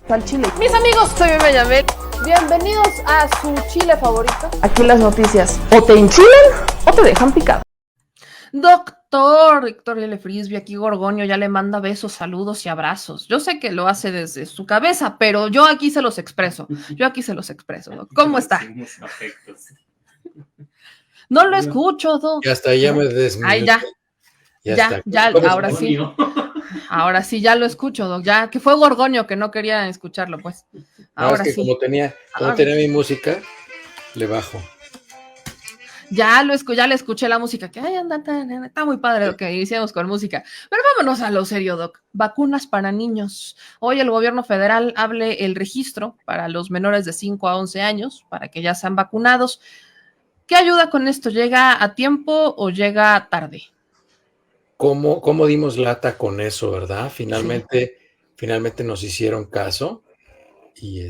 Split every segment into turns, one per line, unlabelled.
Al chile.
Mis amigos, soy Bebe Yamel.
Bienvenidos a su chile favorito.
Aquí las noticias o te enchilan o te dejan picado.
Doctor Víctor L. Frisby, aquí Gorgonio ya le manda besos, saludos y abrazos. Yo sé que lo hace desde su cabeza, pero yo aquí se los expreso. Doc. ¿Cómo está? No lo escucho, Doc.
Ya está, ya me desminuté.
Ay, ya, ahora sí. Ahora sí, ya lo escucho, Doc. Ya, que fue Gorgonio que no quería escucharlo, pues. Ahora
es que
sí.
como tenía mi música, le bajo.
Ya le escuché la música, que ay, anda, está muy padre lo que hicimos con música. Pero vámonos a lo serio, Doc. Vacunas para niños. Hoy el gobierno federal abre el registro para los menores de 5 a 11 años, para que ya sean vacunados. ¿Qué ayuda con esto? ¿Llega a tiempo o llega tarde?
¿Cómo dimos lata con eso, verdad? Finalmente nos hicieron caso y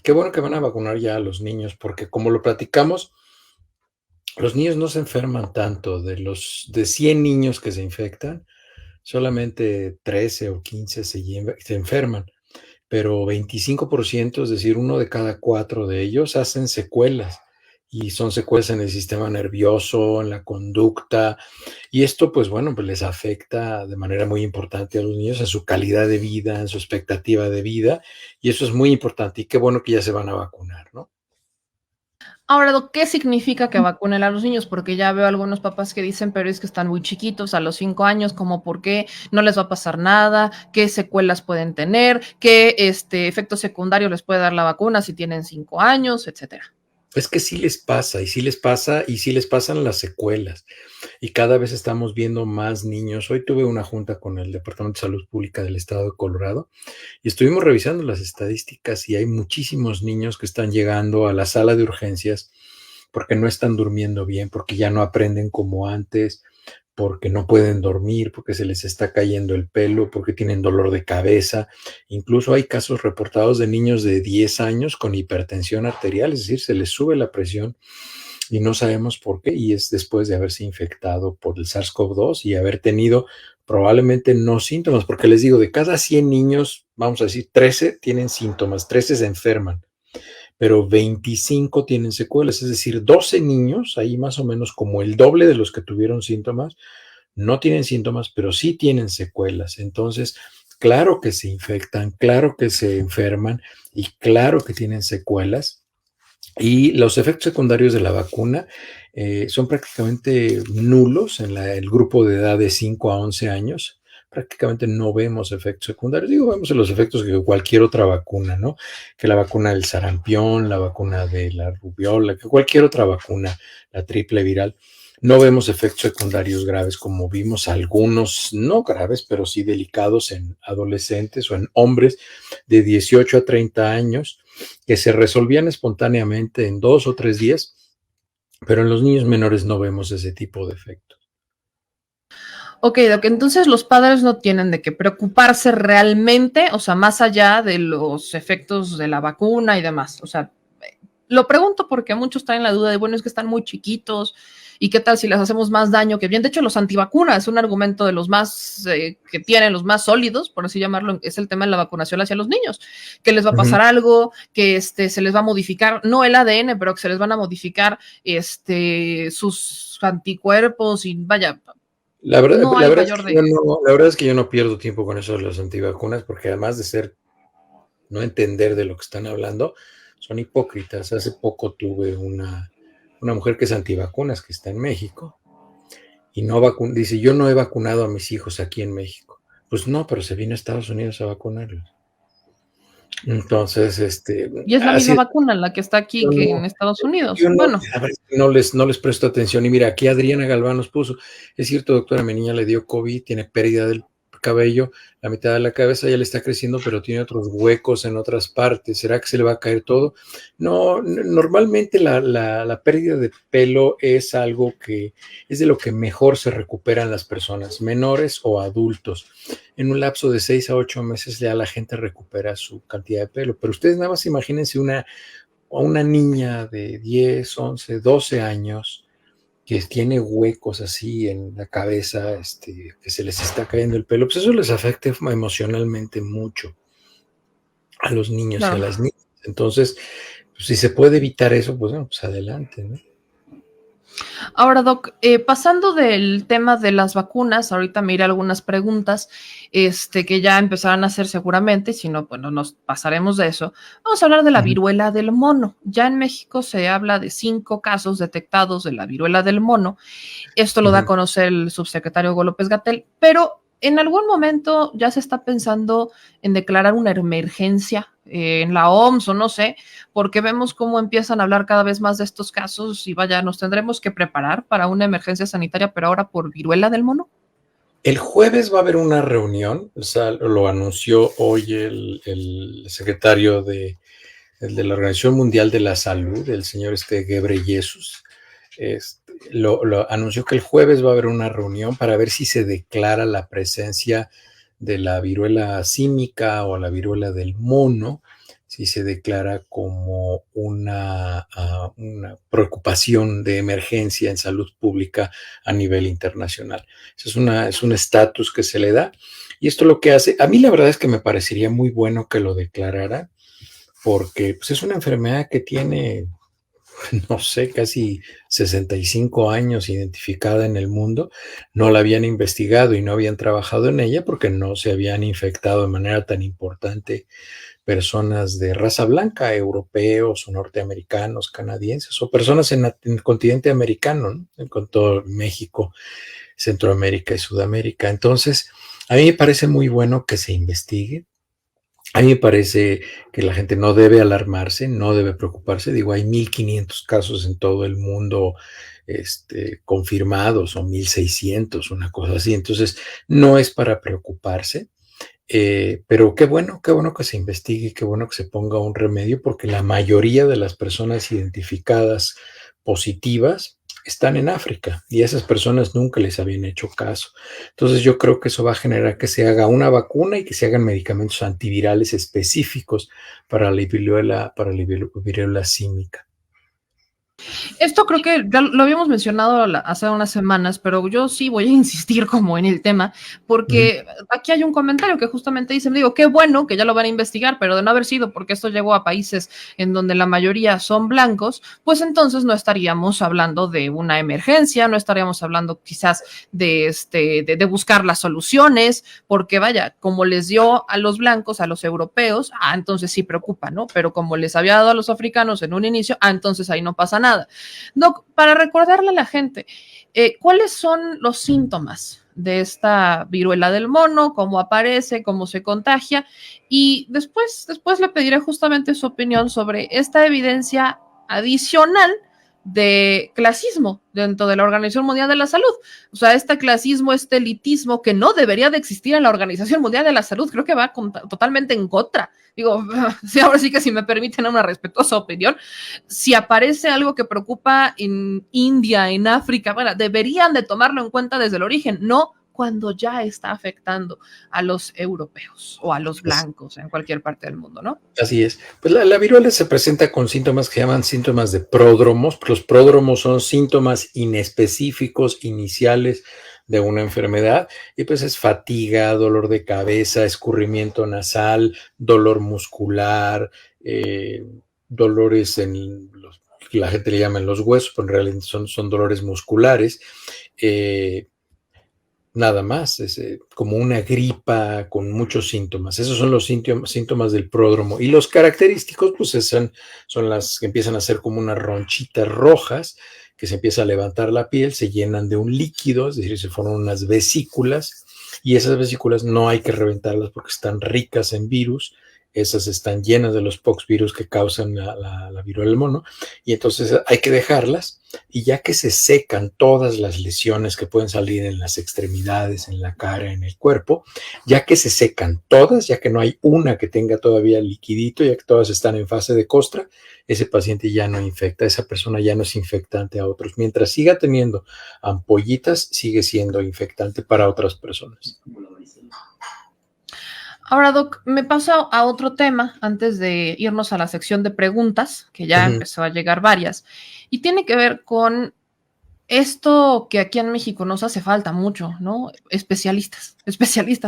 qué bueno que van a vacunar ya a los niños, porque como lo platicamos, los niños no se enferman tanto. De 100 niños que se infectan, solamente 13 o 15 se enferman, pero 25%, es decir, 1 de cada 4 de ellos hacen secuelas, y son secuelas en el sistema nervioso, en la conducta, y esto, pues bueno, pues les afecta de manera muy importante a los niños en su calidad de vida, en su expectativa de vida, y eso es muy importante, y qué bueno que ya se van a vacunar, ¿no?
Ahora, Doc, ¿qué significa que vacunen a los niños? Porque ya veo algunos papás que dicen, pero es que están muy chiquitos, a los 5 años, como por qué no les va a pasar nada, qué secuelas pueden tener, qué efectos secundarios les puede dar la vacuna si tienen 5 años, etcétera.
Es que sí les pasa, y sí les pasan las secuelas, y cada vez estamos viendo más niños. Hoy tuve una junta con el Departamento de Salud Pública del Estado de Colorado, y estuvimos revisando las estadísticas, y hay muchísimos niños que están llegando a la sala de urgencias porque no están durmiendo bien, porque ya no aprenden como antes, porque no pueden dormir, porque se les está cayendo el pelo, porque tienen dolor de cabeza. Incluso hay casos reportados de niños de 10 años con hipertensión arterial, es decir, se les sube la presión y no sabemos por qué, y es después de haberse infectado por el SARS-CoV-2 y haber tenido probablemente no síntomas, porque les digo, de cada 100 niños, vamos a decir, 13 tienen síntomas, 13 se enferman, pero 25 tienen secuelas, es decir, 12 niños, ahí más o menos como el doble de los que tuvieron síntomas, no tienen síntomas, pero sí tienen secuelas. Entonces, claro que se infectan, claro que se enferman y claro que tienen secuelas. Y los efectos secundarios de la vacuna son prácticamente nulos en el grupo de edad de 5 a 11 años. Prácticamente no vemos efectos secundarios. Digo, vemos los efectos que cualquier otra vacuna, ¿no? Que la vacuna del sarampión, la vacuna de la rubiola, que cualquier otra vacuna, la triple viral. No vemos efectos secundarios graves como vimos algunos, no graves, pero sí delicados en adolescentes o en hombres de 18 a 30 años, que se resolvían espontáneamente en 2 o 3 días, pero en los niños menores no vemos ese tipo de efectos.
Ok, Doc, entonces los padres no tienen de qué preocuparse realmente, o sea, más allá de los efectos de la vacuna y demás. O sea, lo pregunto porque muchos están en la duda de, bueno, es que están muy chiquitos y qué tal si les hacemos más daño que bien. De hecho, los antivacunas es un argumento de los más que tienen los más sólidos, por así llamarlo, es el tema de la vacunación hacia los niños, que les va a pasar algo, que se les va a modificar, no el ADN, pero que se les van a modificar sus anticuerpos y vaya.
La verdad,
No hay mayor de...
la verdad es que yo no pierdo tiempo con eso de las antivacunas, porque además de no entender de lo que están hablando, son hipócritas. Hace poco tuve una mujer que es antivacunas, que está en México, y dice, yo no he vacunado a mis hijos aquí en México. Pues no, pero se vino a Estados Unidos a vacunarlos. Entonces,
Y es la misma vacuna la que está aquí que en Estados Unidos. Bueno.
No les presto atención. Y mira, aquí Adriana Galván nos puso, es cierto, doctora, mi niña le dio COVID, tiene pérdida del cabello, la mitad de la cabeza ya le está creciendo, pero tiene otros huecos en otras partes. ¿Será que se le va a caer todo? No, normalmente la pérdida de pelo es algo que es de lo que mejor se recuperan las personas, menores o adultos. En un lapso de 6 a 8 meses ya la gente recupera su cantidad de pelo, pero ustedes nada más imagínense una niña de 10, 11, 12 años que tiene huecos así en la cabeza, que se les está cayendo el pelo, pues eso les afecta emocionalmente mucho. a los niños y a
Claro.
las niñas. Entonces, pues, si se puede evitar eso, pues bueno, pues adelante, ¿no?
Ahora, Doc, pasando del tema de las vacunas, ahorita me iré a algunas preguntas que ya empezarán a hacer seguramente, si no, bueno, nos pasaremos de eso. Vamos a hablar de la
Ujú.
viruela del mono. Ya en México se habla de 5 casos detectados de la viruela del mono. Esto lo da a
Ujú.
conocer el subsecretario Hugo López-Gatell, pero en algún momento ya se está pensando en declarar una emergencia en la OMS o no sé, porque vemos cómo empiezan a hablar cada vez más de estos casos y vaya, nos tendremos que preparar para una emergencia sanitaria, pero ahora por viruela del mono.
El jueves va a haber una reunión, o sea, lo anunció hoy el secretario el de la Organización Mundial de la Salud, el señor Ghebreyesus. Lo anunció que el jueves va a haber una reunión para ver si se declara la presencia de la viruela símica o la viruela del mono, si se declara como una preocupación de emergencia en salud pública a nivel internacional. Eso es un estatus que se le da. Y esto lo que hace, a mí la verdad es que me parecería muy bueno que lo declarara, porque pues, es una enfermedad que tiene, no sé, casi 65 años identificada en el mundo. No la habían investigado y no habían trabajado en ella porque no se habían infectado de manera tan importante personas de raza blanca, europeos o norteamericanos, canadienses, o personas en el continente americano, ¿no? Con todo México, Centroamérica y Sudamérica. Entonces, a mí me parece muy bueno que se investigue. A mí me parece que la gente no debe alarmarse, no debe preocuparse. Digo, hay 1,500 casos en todo el mundo confirmados o 1,600, una cosa así. Entonces, no es para preocuparse. Pero qué bueno que se investigue, qué bueno que se ponga un remedio, porque la mayoría de las personas identificadas positivas están en África y a esas personas nunca les habían hecho caso. Entonces yo creo que eso va a generar que se haga una vacuna y que se hagan medicamentos antivirales específicos para la viruela símica.
Esto creo que ya lo habíamos mencionado hace unas semanas, pero yo sí voy a insistir como en el tema,
Ujú.
porque aquí hay un comentario que justamente dice, digo, qué bueno que ya lo van a investigar, pero de no haber sido porque esto llegó a países en donde la mayoría son blancos, pues entonces no estaríamos hablando de una emergencia, no estaríamos hablando quizás de buscar las soluciones, porque vaya, como les dio a los blancos, a los europeos, entonces sí preocupa, ¿no? Pero como les había dado a los africanos en un inicio, entonces ahí no pasa nada. Doc, para recordarle a la gente, ¿cuáles son los síntomas de esta viruela del mono? ¿Cómo aparece? ¿Cómo se contagia? Y después le pediré justamente su opinión sobre esta evidencia adicional de clasismo dentro de la Organización Mundial de la Salud. O sea, este clasismo, este elitismo que no debería de existir en la Organización Mundial de la Salud, creo que va totalmente en contra. Digo, sí, ahora sí que si me permiten una respetuosa opinión, si aparece algo que preocupa en India, en África, bueno, deberían de tomarlo en cuenta desde el origen, no cuando ya está afectando a los europeos o a los blancos en cualquier parte del mundo, ¿no?
Así es. Pues la viruela se presenta con síntomas que se llaman síntomas de pródromos. Los pródromos son síntomas inespecíficos iniciales de una enfermedad y pues es fatiga, dolor de cabeza, escurrimiento nasal, dolor muscular, dolores la gente le llama en los huesos, pero en realidad son dolores musculares. Nada más, es como una gripa con muchos síntomas. Esos son los síntomas del pródromo. Y los característicos, pues son las que empiezan a ser como unas ronchitas rojas, que se empieza a levantar la piel, se llenan de un líquido, es decir, se forman unas vesículas, y esas vesículas no hay que reventarlas porque están ricas en virus. Esas están llenas de los poxvirus que causan la viruela del mono, y entonces hay que dejarlas. Y ya que se secan todas las lesiones que pueden salir en las extremidades, en la cara, en el cuerpo, ya que se secan todas, ya que no hay una que tenga todavía liquidito, ya que todas están en fase de costra, ese paciente ya no infecta, esa persona ya no es infectante a otros. Mientras siga teniendo ampollitas, sigue siendo infectante para otras personas.
Ahora, Doc, me paso a otro tema antes de irnos a la sección de preguntas, que ya empezó a llegar varias, y tiene que ver con esto que aquí en México nos hace falta mucho, ¿no? Especialistas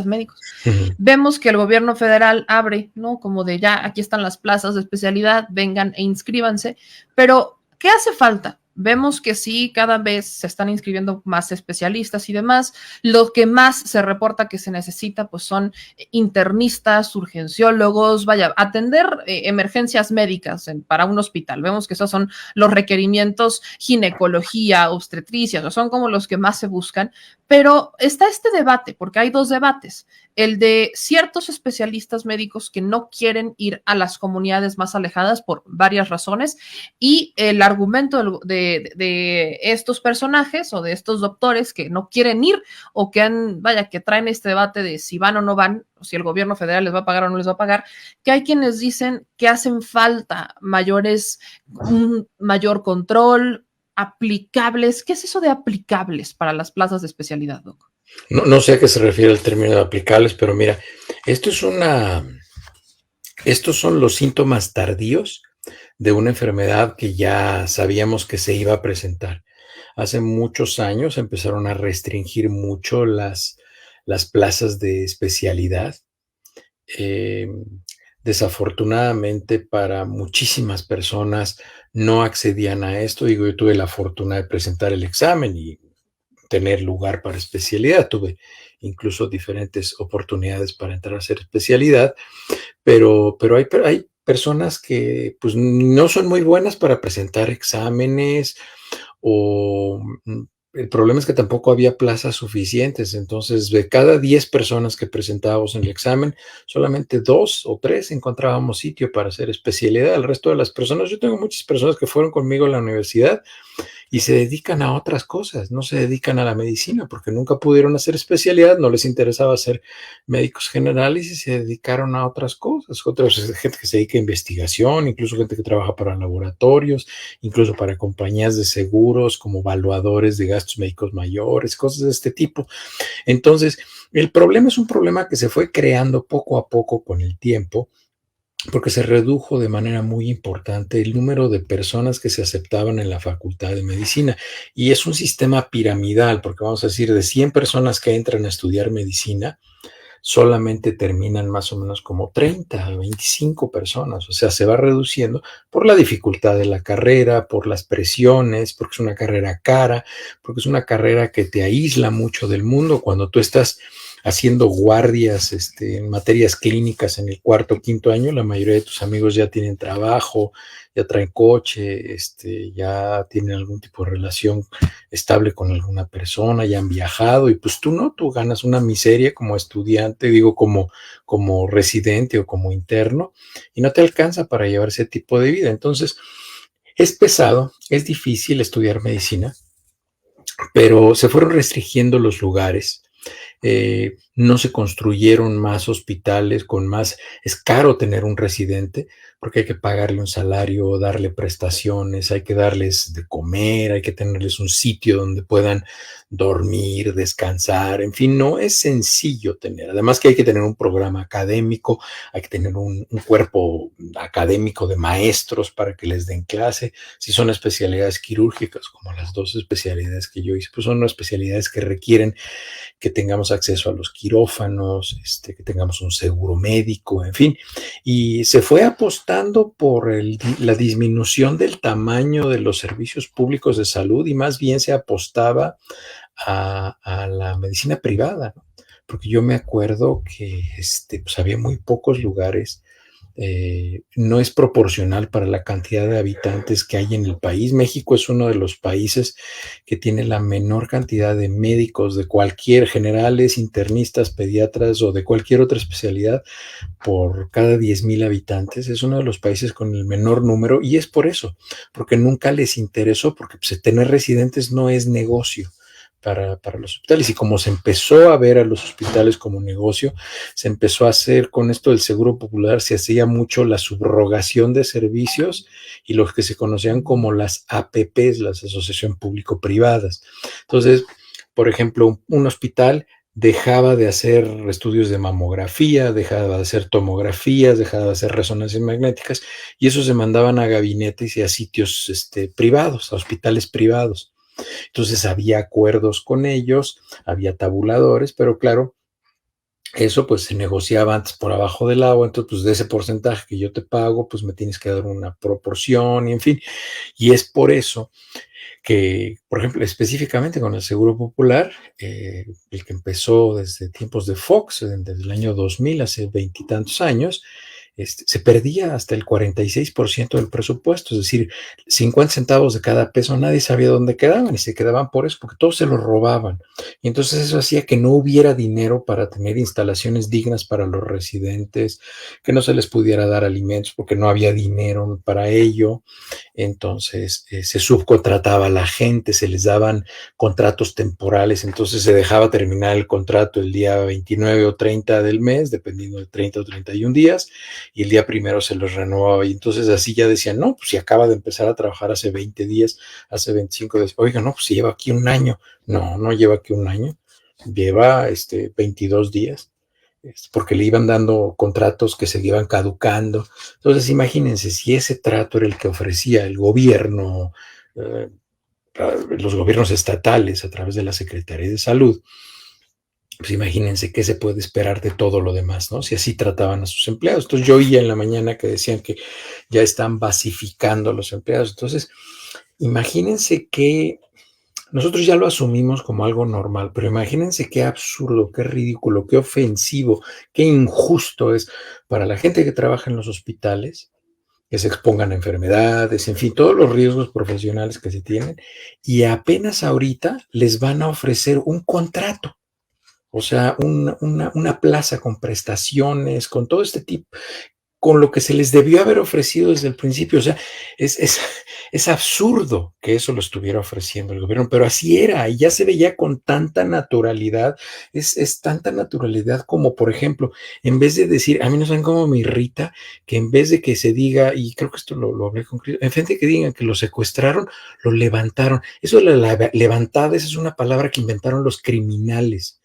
médicos. Vemos que el gobierno federal abre, ¿no? Como de ya, aquí están las plazas de especialidad, vengan e inscríbanse, pero ¿qué hace falta? Vemos que sí, cada vez se están inscribiendo más especialistas y demás. Lo que más se reporta que se necesita, pues son internistas, urgenciólogos, vaya, atender emergencias médicas para un hospital. Vemos que esos son los requerimientos, ginecología, obstetricia, son como los que más se buscan. Pero está este debate, porque hay dos debates. El de ciertos especialistas médicos que no quieren ir a las comunidades más alejadas por varias razones, y el argumento de estos personajes o de estos doctores que no quieren ir o que traen este debate de si van o no van, o si el gobierno federal les va a pagar o no les va a pagar, que hay quienes dicen que hacen falta un mayor control, aplicables. ¿Qué es eso de aplicables para las plazas de especialidad, Doc?
No sé a qué se refiere el término de aplicables, pero mira, estos son los síntomas tardíos de una enfermedad que ya sabíamos que se iba a presentar. Hace muchos años empezaron a restringir mucho las plazas de especialidad. Desafortunadamente para muchísimas personas no accedían a esto. Digo, yo tuve la fortuna de presentar el examen y tener lugar para especialidad. Tuve incluso diferentes oportunidades para entrar a hacer especialidad, pero hay personas que pues no son muy buenas para presentar exámenes, o el problema es que tampoco había plazas suficientes. Entonces, de cada 10 personas que presentábamos en el examen, solamente 2 o 3 encontrábamos sitio para hacer especialidad. El resto de las personas, yo tengo muchas personas que fueron conmigo a la universidad y se dedican a otras cosas, no se dedican a la medicina porque nunca pudieron hacer especialidad, no les interesaba ser médicos generales y se dedicaron a otras cosas. Gente que se dedica a investigación, incluso gente que trabaja para laboratorios, incluso para compañías de seguros como evaluadores de gastos médicos mayores, cosas de este tipo. Entonces, el problema es un problema que se fue creando poco a poco con el tiempo, porque se redujo de manera muy importante el número de personas que se aceptaban en la Facultad de Medicina. Y es un sistema piramidal, porque vamos a decir, de 100 personas que entran a estudiar medicina, solamente terminan más o menos como 30, 25 personas. O sea, se va reduciendo por la dificultad de la carrera, por las presiones, porque es una carrera cara, porque es una carrera que te aísla mucho del mundo. Cuando tú estás haciendo guardias en materias clínicas en el cuarto o quinto año, la mayoría de tus amigos ya tienen trabajo, ya traen coche, ya tienen algún tipo de relación estable con alguna persona, ya han viajado, y pues tú ganas una miseria como estudiante, digo, como residente o como interno, y no te alcanza para llevar ese tipo de vida. Entonces, es pesado, es difícil estudiar medicina, pero se fueron restringiendo los lugares. No se construyeron más hospitales es caro tener un residente porque hay que pagarle un salario, darle prestaciones, hay que darles de comer, hay que tenerles un sitio donde puedan dormir, descansar, en fin, no es sencillo tener. Además que hay que tener un programa académico, hay que tener un cuerpo académico de maestros para que les den clase. Si son especialidades quirúrgicas, como las 2 especialidades que yo hice, pues son especialidades que requieren que tengamos acceso a los quirófanos, que tengamos un seguro médico, en fin. Y se fue apostando por la disminución del tamaño de los servicios públicos de salud, y más bien se apostaba a la medicina privada, ¿no? Porque yo me acuerdo que pues había muy pocos lugares. No es proporcional para la cantidad de habitantes que hay en el país. México es uno de los países que tiene la menor cantidad de médicos de cualquier, generales, internistas, pediatras o de cualquier otra especialidad por cada 10,000 habitantes. Es uno de los países con el menor número, y es por eso, porque nunca les interesó, porque pues, tener residentes no es negocio para los hospitales. Y como se empezó a ver a los hospitales como negocio, se empezó a hacer con esto del seguro popular, se hacía mucho la subrogación de servicios y los que se conocían como las APPs, las asociación público-privadas. Entonces, por ejemplo, un hospital dejaba de hacer estudios de mamografía, dejaba de hacer tomografías, dejaba de hacer resonancias magnéticas, y eso se mandaban a gabinetes y a sitios privados, a hospitales privados. Entonces había acuerdos con ellos, había tabuladores, pero claro, eso pues se negociaba antes por abajo del agua, entonces pues de ese porcentaje que yo te pago, pues me tienes que dar una proporción y en fin. Y es por eso que, por ejemplo, específicamente con el Seguro Popular, el que empezó desde tiempos de Fox, desde el año 2000, hace veintitantos años, se perdía hasta el 46% del presupuesto, es decir, 50 centavos de cada peso, nadie sabía dónde quedaban y se quedaban por eso, porque todos se lo robaban. Y entonces eso hacía que no hubiera dinero para tener instalaciones dignas para los residentes, que no se les pudiera dar alimentos porque no había dinero para ello. Entonces se subcontrataba a la gente, se les daban contratos temporales, entonces se dejaba terminar el contrato el día 29 o 30 del mes, dependiendo de 30 o 31 días, y el día primero se los renovaba. Y entonces así ya decían, no, pues si acaba de empezar a trabajar hace 20 días, hace 25 días, oiga, no, pues si lleva aquí un año. No, no lleva aquí un año, lleva 22 días, porque le iban dando contratos que se iban caducando. Entonces, imagínense, si ese trato era el que ofrecía el gobierno, los gobiernos estatales a través de la Secretaría de Salud, pues imagínense qué se puede esperar de todo lo demás, ¿no? Si así trataban a sus empleados. Entonces, yo oía en la mañana que decían que ya están basificando a los empleados. Entonces, imagínense que nosotros ya lo asumimos como algo normal, pero imagínense qué absurdo, qué ridículo, qué ofensivo, qué injusto es para la gente que trabaja en los hospitales, que se expongan a enfermedades, en fin, todos los riesgos profesionales que se tienen, y apenas ahorita les van a ofrecer un contrato, o sea, una plaza con prestaciones, con todo este tipo, con lo que se les debió haber ofrecido desde el principio. O sea, es absurdo que eso lo estuviera ofreciendo el gobierno, pero así era y ya se veía con tanta naturalidad. Es tanta naturalidad como, por ejemplo, en vez de decir, a mí no saben cómo me irrita, que en vez de que se diga, y creo que esto lo hablé con Cristo, en vez de que digan que lo secuestraron, lo levantaron. Eso de la levantada, esa es una palabra que inventaron los criminales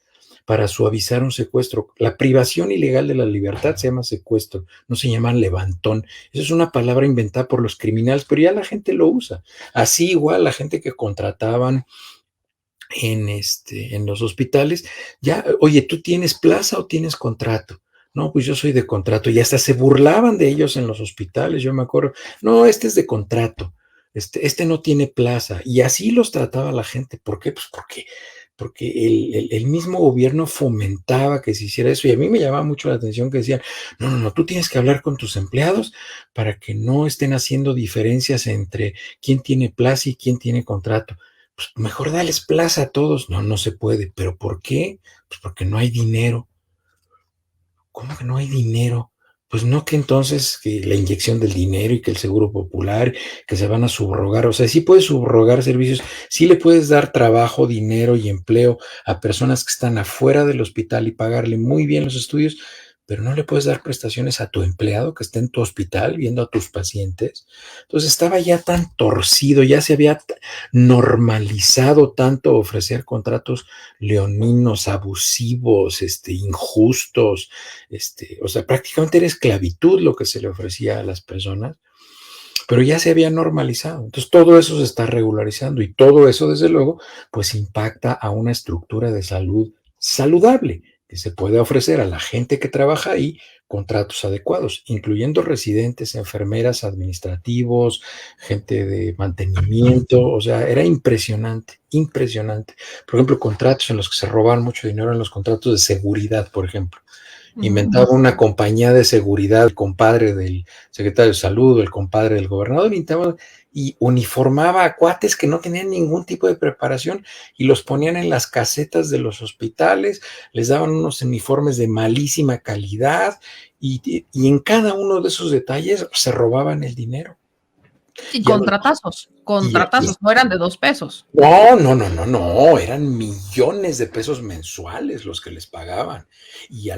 para suavizar un secuestro. La privación ilegal de la libertad se llama secuestro, no se llama levantón. Esa es una palabra inventada por los criminales, pero ya la gente lo usa. Así igual la gente que contrataban en los hospitales, ya, oye, ¿tú tienes plaza o tienes contrato? No, pues yo soy de contrato, y hasta se burlaban de ellos en los hospitales, yo me acuerdo, no, este es de contrato, este no tiene plaza, y así los trataba la gente. ¿Por qué? Pues porque el mismo gobierno fomentaba que se hiciera eso, y a mí me llamaba mucho la atención que decían, no, no, no, tú tienes que hablar con tus empleados para que no estén haciendo diferencias entre quién tiene plaza y quién tiene contrato. Pues mejor dales plaza a todos. No, no se puede. ¿Pero por qué? Pues porque no hay dinero. ¿Cómo que no hay dinero? Pues no, que entonces que la inyección del dinero y que el seguro popular, que se van a subrogar, o sea, sí puedes subrogar servicios, sí le puedes dar trabajo, dinero y empleo a personas que están afuera del hospital y pagarle muy bien los estudios, pero no le puedes dar prestaciones a tu empleado que está en tu hospital viendo a tus pacientes. Entonces estaba ya tan torcido, ya se había normalizado tanto ofrecer contratos leoninos, abusivos, injustos, o sea, prácticamente era esclavitud lo que se le ofrecía a las personas, pero ya se había normalizado. Entonces todo eso se está regularizando, y todo eso, desde luego, pues impacta a una estructura de salud saludable que se puede ofrecer a la gente que trabaja ahí contratos adecuados, incluyendo residentes, enfermeras, administrativos, gente de mantenimiento. O sea, era impresionante, impresionante. Por ejemplo, contratos en los que se robaban mucho dinero en los contratos de seguridad, por ejemplo. Inventaba una compañía de seguridad, el compadre del secretario de salud, el compadre del gobernador, y uniformaba a cuates que no tenían ningún tipo de preparación y los ponían en las casetas de los hospitales, les daban unos uniformes de malísima calidad, y en cada uno de esos detalles se robaban el dinero.
Y contratazos, no eran de 2 pesos.
No, eran millones de pesos mensuales los que les pagaban. Y a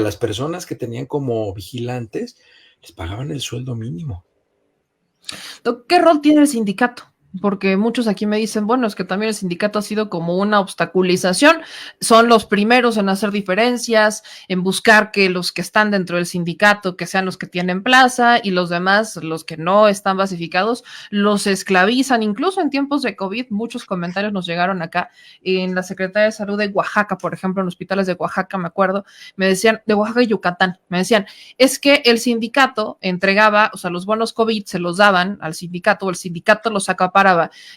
las personas que tenían como vigilantes, les pagaban el sueldo mínimo.
¿Qué rol tiene el sindicato? Porque muchos aquí me dicen, bueno, es que también el sindicato ha sido como una obstaculización, son los primeros en hacer diferencias, en buscar que los que están dentro del sindicato, que sean los que tienen plaza, y los demás, los que no están basificados, los esclavizan. Incluso en tiempos de COVID, muchos comentarios nos llegaron acá, en la Secretaría de Salud de Oaxaca, por ejemplo, en hospitales de Oaxaca, me acuerdo, me decían, de Oaxaca y Yucatán, me decían, es que el sindicato entregaba, o sea, los bonos COVID se los daban al sindicato, o el sindicato los acaparaba,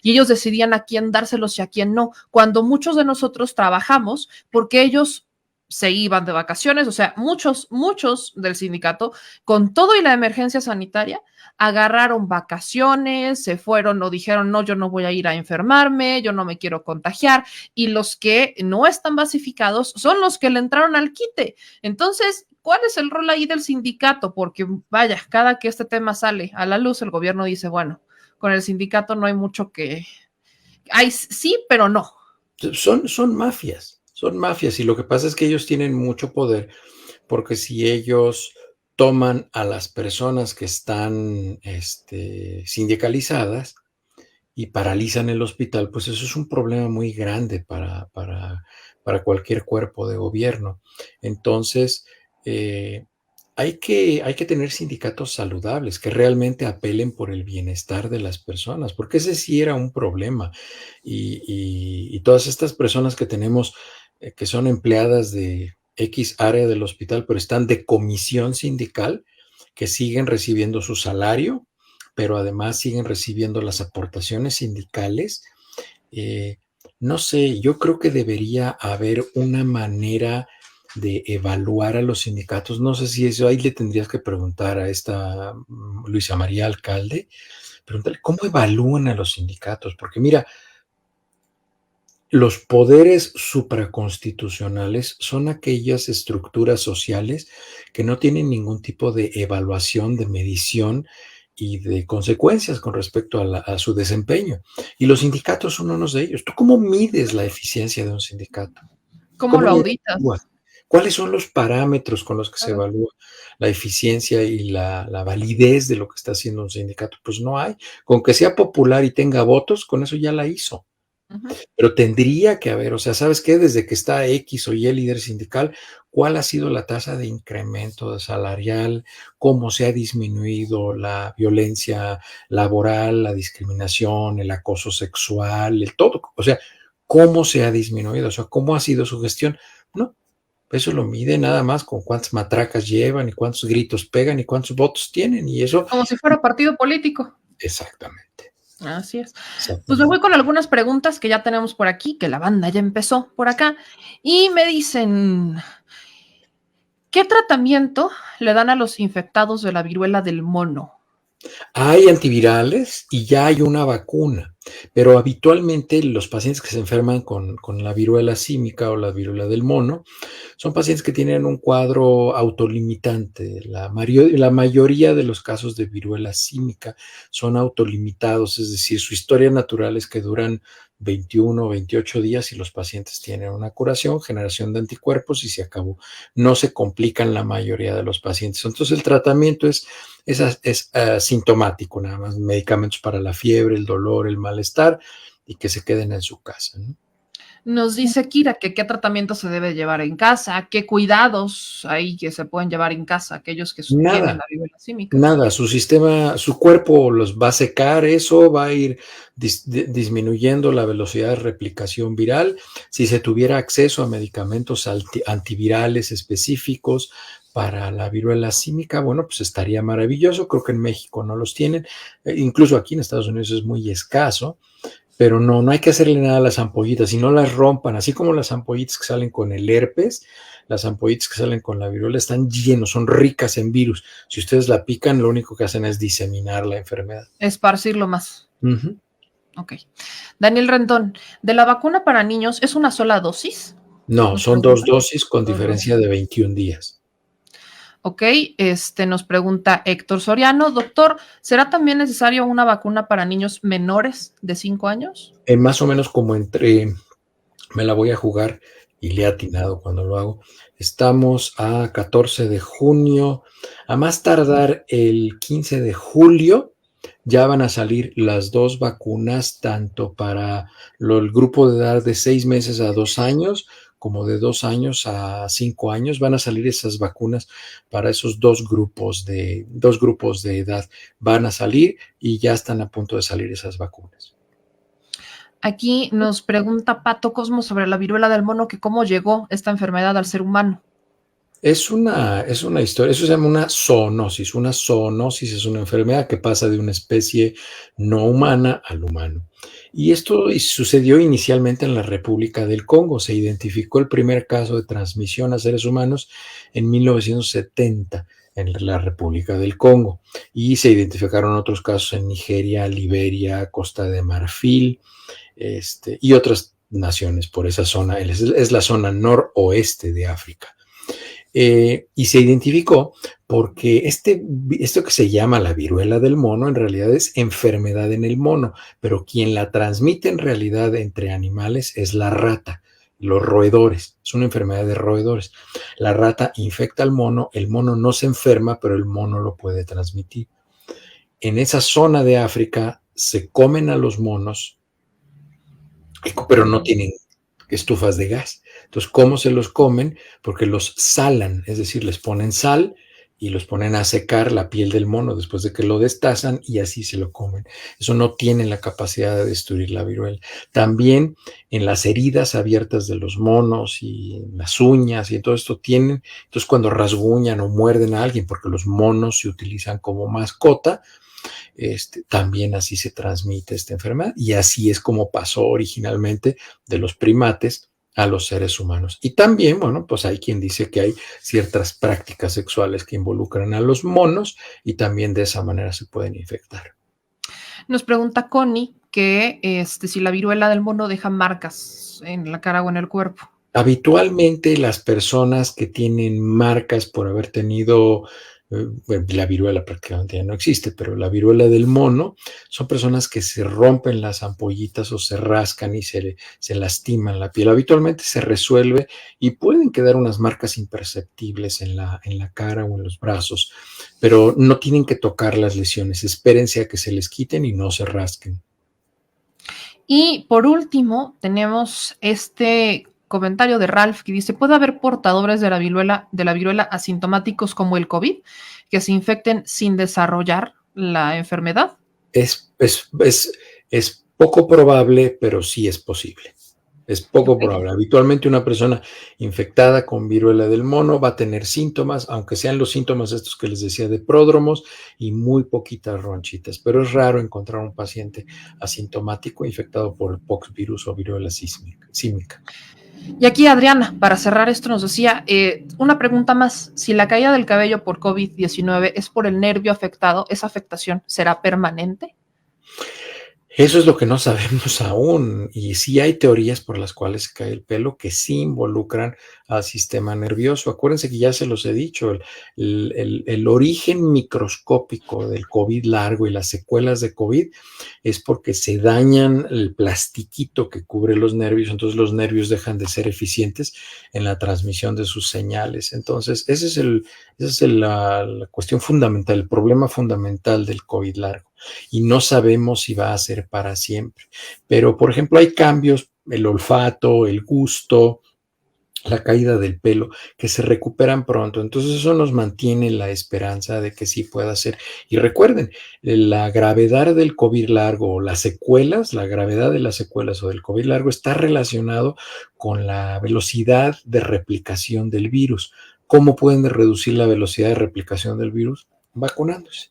y ellos decidían a quién dárselos y a quién no, cuando muchos de nosotros trabajamos porque ellos se iban de vacaciones, o sea, muchos del sindicato, con todo y la emergencia sanitaria, agarraron vacaciones, se fueron o dijeron, no, yo no voy a ir a enfermarme, yo no me quiero contagiar, y los que no están basificados son los que le entraron al quite. Entonces, ¿cuál es el rol ahí del sindicato? Porque vaya, cada que este tema sale a la luz, el gobierno dice, bueno, con el sindicato no hay mucho que... Hay sí, pero no.
Son mafias y lo que pasa es que ellos tienen mucho poder porque si ellos toman a las personas que están sindicalizadas y paralizan el hospital, pues eso es un problema muy grande para cualquier cuerpo de gobierno. Entonces, hay que tener sindicatos saludables que realmente apelen por el bienestar de las personas, porque ese sí era un problema. Y todas estas personas que tenemos, que son empleadas de X área del hospital, pero están de comisión sindical, que siguen recibiendo su salario, pero además siguen recibiendo las aportaciones sindicales. No sé, yo creo que debería haber una manera de evaluar a los sindicatos. No sé si eso ahí le tendrías que preguntar a esta Luisa María Alcalde, pregúntale cómo evalúan a los sindicatos, porque mira, los poderes supraconstitucionales son aquellas estructuras sociales que no tienen ningún tipo de evaluación, de medición y de consecuencias con respecto a su desempeño. Y los sindicatos son unos de ellos. ¿Tú cómo mides la eficiencia de un sindicato?
¿Cómo
¿Cómo
lo
le
auditas?
evalúas? ¿Cuáles son los parámetros con los que se evalúa la eficiencia y la validez de lo que está haciendo un sindicato? Pues no hay. Con que sea popular y tenga votos, con eso ya la hizo. Pero tendría que haber, o sea, ¿sabes qué? Desde que está X o Y líder sindical, ¿cuál ha sido la tasa de incremento salarial? ¿Cómo se ha disminuido la violencia laboral, la discriminación, el acoso sexual, el todo? O sea, ¿cómo se ha disminuido? O sea, ¿cómo ha sido su gestión? No, eso lo mide nada más con cuántas matracas llevan y cuántos gritos pegan y cuántos votos tienen y eso.
Como si fuera partido político.
Exactamente.
Así es. Pues me
Exactamente.
voy con algunas preguntas que ya tenemos por aquí, que la banda ya empezó por acá, y me dicen, ¿qué tratamiento le dan a los infectados de la viruela del mono?
Hay antivirales y ya hay una vacuna, pero habitualmente los pacientes que se enferman con la viruela símica o la viruela del mono son pacientes que tienen un cuadro autolimitante. La mayoría de los casos de viruela símica son autolimitados, es decir, su historia natural es que duran 21 o 28 días y los pacientes tienen una curación, generación de anticuerpos y se acabó. No se complican la mayoría de los pacientes. Entonces el tratamiento es sintomático, nada más medicamentos para la fiebre, el dolor, el malestar y que se queden en su casa, ¿no?
Nos dice Kira que qué tratamiento se debe llevar en casa, qué cuidados hay que se pueden llevar en casa, aquellos que tienen la viruela símica.
Nada, su cuerpo los va a secar, eso va a ir disminuyendo la velocidad de replicación viral. Si se tuviera acceso a medicamentos antivirales específicos para la viruela símica, bueno, pues estaría maravilloso. Creo que en México no los tienen, incluso aquí en Estados Unidos es muy escaso. Pero no hay que hacerle nada a las ampollitas y no las rompan, así como las ampollitas que salen con el herpes, las ampollitas que salen con la viruela están llenos, son ricas en virus. Si ustedes la pican, lo único que hacen es diseminar la enfermedad.
Esparcirlo más.
Uh-huh.
Ok. Daniel Rendón, ¿de la vacuna para niños es una sola dosis?
No, son dos dosis con diferencia de 21 días.
Ok, nos pregunta Héctor Soriano, doctor, ¿será también necesario una vacuna para niños menores de 5 años?
Más o menos como me la voy a jugar y le he atinado cuando lo hago. Estamos a 14 de junio, a más tardar el 15 de julio ya van a salir las 2 vacunas, tanto para el grupo de edad de 6 meses a 2 años, como de 2 años a 5 años. Van a salir esas vacunas para esos dos grupos de edad. Van a salir y ya están a punto de salir esas vacunas.
Aquí nos pregunta Pato Cosmo sobre la viruela del mono, que cómo llegó esta enfermedad al ser humano.
Es una historia, eso se llama una zoonosis. Una zoonosis es una enfermedad que pasa de una especie no humana al humano. Y esto sucedió inicialmente en la República del Congo. Se identificó el primer caso de transmisión a seres humanos en 1970 en la República del Congo. Y se identificaron otros casos en Nigeria, Liberia, Costa de Marfil, y otras naciones por esa zona. Es la zona noroeste de África. Y se identificó porque esto que se llama la viruela del mono en realidad es enfermedad en el mono, pero quien la transmite en realidad entre animales es la rata, los roedores. Es una enfermedad de roedores. La rata infecta al mono, el mono no se enferma, pero el mono lo puede transmitir. En esa zona de África se comen a los monos, pero no tienen estufas de gas. Entonces, ¿cómo se los comen? Porque los salan, es decir, les ponen sal y los ponen a secar la piel del mono después de que lo destazan y así se lo comen. Eso no tiene la capacidad de destruir la viruela. También en las heridas abiertas de los monos y en las uñas y todo esto tienen, entonces cuando rasguñan o muerden a alguien, porque los monos se utilizan como mascota, también así se transmite esta enfermedad y así es como pasó originalmente de los primates a los seres humanos. Y también, bueno, pues hay quien dice que hay ciertas prácticas sexuales que involucran a los monos y también de esa manera se pueden infectar.
Nos pregunta Connie que si la viruela del mono deja marcas en la cara o en el cuerpo.
Habitualmente las personas que tienen marcas por haber tenido la viruela prácticamente ya no existe, pero la viruela del mono son personas que se rompen las ampollitas o se rascan y se lastiman la piel. Habitualmente se resuelve y pueden quedar unas marcas imperceptibles en la cara o en los brazos, pero no tienen que tocar las lesiones. Espérense a que se les quiten y no se rasquen.
Y por último, tenemos este comentario de Ralph que dice: ¿puede haber portadores de la viruela asintomáticos como el COVID que se infecten sin desarrollar la enfermedad?
Es poco probable, pero sí es posible. Es poco probable. Habitualmente una persona infectada con viruela del mono va a tener síntomas, aunque sean los síntomas estos que les decía de pródromos y muy poquitas ronchitas, pero es raro encontrar un paciente asintomático infectado por el poxvirus o viruela símica.
Y aquí Adriana, para cerrar esto, nos decía una pregunta más: si la caída del cabello por COVID-19 es por el nervio afectado, ¿esa afectación será permanente?
Eso es lo que no sabemos aún, y sí hay teorías por las cuales se cae el pelo que sí involucran al sistema nervioso. Acuérdense que ya se los he dicho, el origen microscópico del COVID largo y las secuelas de COVID es porque se dañan el plastiquito que cubre los nervios, entonces los nervios dejan de ser eficientes en la transmisión de sus señales. Entonces, esa es la cuestión fundamental, el problema fundamental del COVID largo. Y no sabemos si va a ser para siempre. Pero, por ejemplo, hay cambios, el olfato, el gusto, la caída del pelo, que se recuperan pronto. Entonces eso nos mantiene la esperanza de que sí pueda ser. Y recuerden, la gravedad del COVID largo o las secuelas, la gravedad de las secuelas o del COVID largo está relacionado con la velocidad de replicación del virus. ¿Cómo pueden reducir la velocidad de replicación del virus? Vacunándose.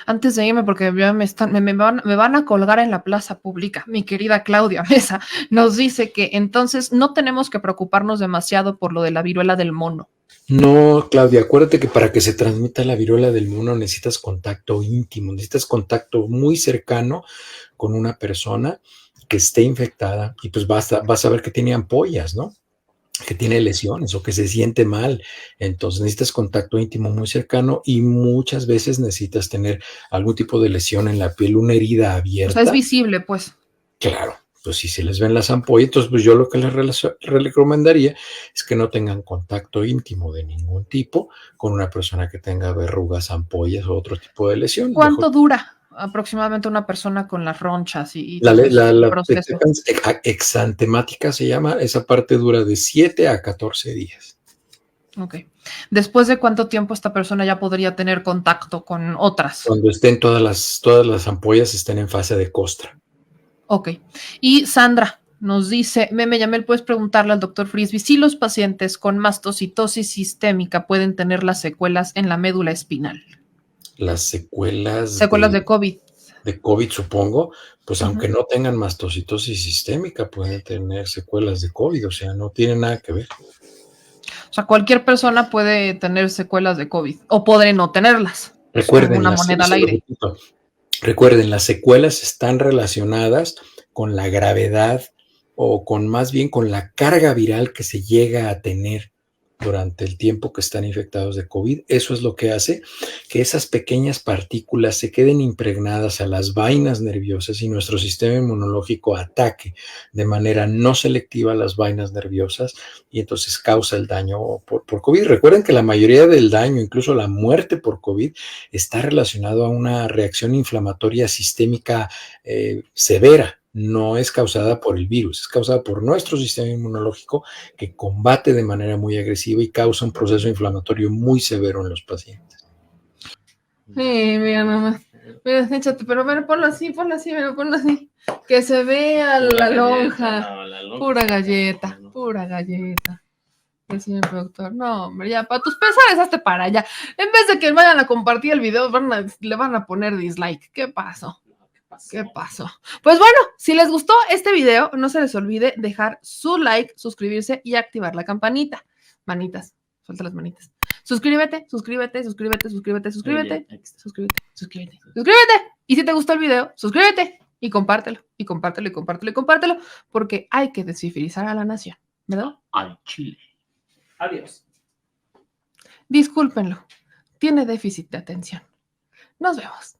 Antes de irme, porque ya me van a colgar en la plaza pública, mi querida Claudia Mesa nos dice que entonces no tenemos que preocuparnos demasiado por lo de la viruela del mono.
No, Claudia, acuérdate que para que se transmita la viruela del mono necesitas contacto íntimo, necesitas contacto muy cercano con una persona que esté infectada y pues vas a ver que tiene ampollas, ¿no? Que tiene lesiones o que se siente mal. Entonces necesitas contacto íntimo muy cercano y muchas veces necesitas tener algún tipo de lesión en la piel, una herida abierta.
O sea, es visible, pues.
Claro, pues si se les ven las ampollas, entonces pues yo lo que les recomendaría es que no tengan contacto íntimo de ningún tipo con una persona que tenga verrugas, ampollas o otro tipo de lesión.
¿Cuánto dura aproximadamente una persona con las ronchas y
La,
todo
la
el proceso?
exantemática se llama, esa parte dura de 7 a 14 días.
Ok. ¿Después de cuánto tiempo esta persona ya podría tener contacto con otras?
Cuando estén todas las ampollas estén en fase de costra.
Ok. Y Sandra nos dice, Meme Yamel, puedes preguntarle al doctor Frisby si los pacientes con mastocitosis sistémica pueden tener las secuelas en la médula espinal.
Las secuelas
de COVID.
De COVID, supongo, pues
Ujú.
aunque no tengan mastocitosis sistémica, pueden tener secuelas de COVID, o sea, no tiene nada que ver.
O sea, cualquier persona puede tener secuelas de COVID o podré no tenerlas.
Recuerden,
Una moneda al aire.
Recuerden, las secuelas están relacionadas con la gravedad o con más bien con la carga viral que se llega a tener durante el tiempo que están infectados de COVID. Eso es lo que hace que esas pequeñas partículas se queden impregnadas a las vainas nerviosas y nuestro sistema inmunológico ataque de manera no selectiva las vainas nerviosas y entonces causa el daño por COVID. Recuerden que la mayoría del daño, incluso la muerte por COVID, está relacionado a una reacción inflamatoria sistémica severa. No es causada por el virus, es causada por nuestro sistema inmunológico que combate de manera muy agresiva y causa un proceso inflamatorio muy severo en los pacientes.
Sí, mira nomás. Mira, échate, pero bueno, ponlo así, mira, ponlo así. Que se vea la lonja. Pura galleta, pura galleta. El señor productor. No, hombre, ya, para tus pesares, hazte para allá. En vez de que vayan a compartir el video, le van a poner dislike. ¿Qué pasó? ¿Qué pasó? Pues bueno, si les gustó este video, no se les olvide dejar su like, suscribirse y activar la campanita. Manitas, suelta las manitas. Suscríbete. Y si te gustó el video, suscríbete y compártelo, porque hay que descifrizar a la nación, ¿verdad?
Al chile. Adiós.
Discúlpenlo, tiene déficit de atención. Nos vemos.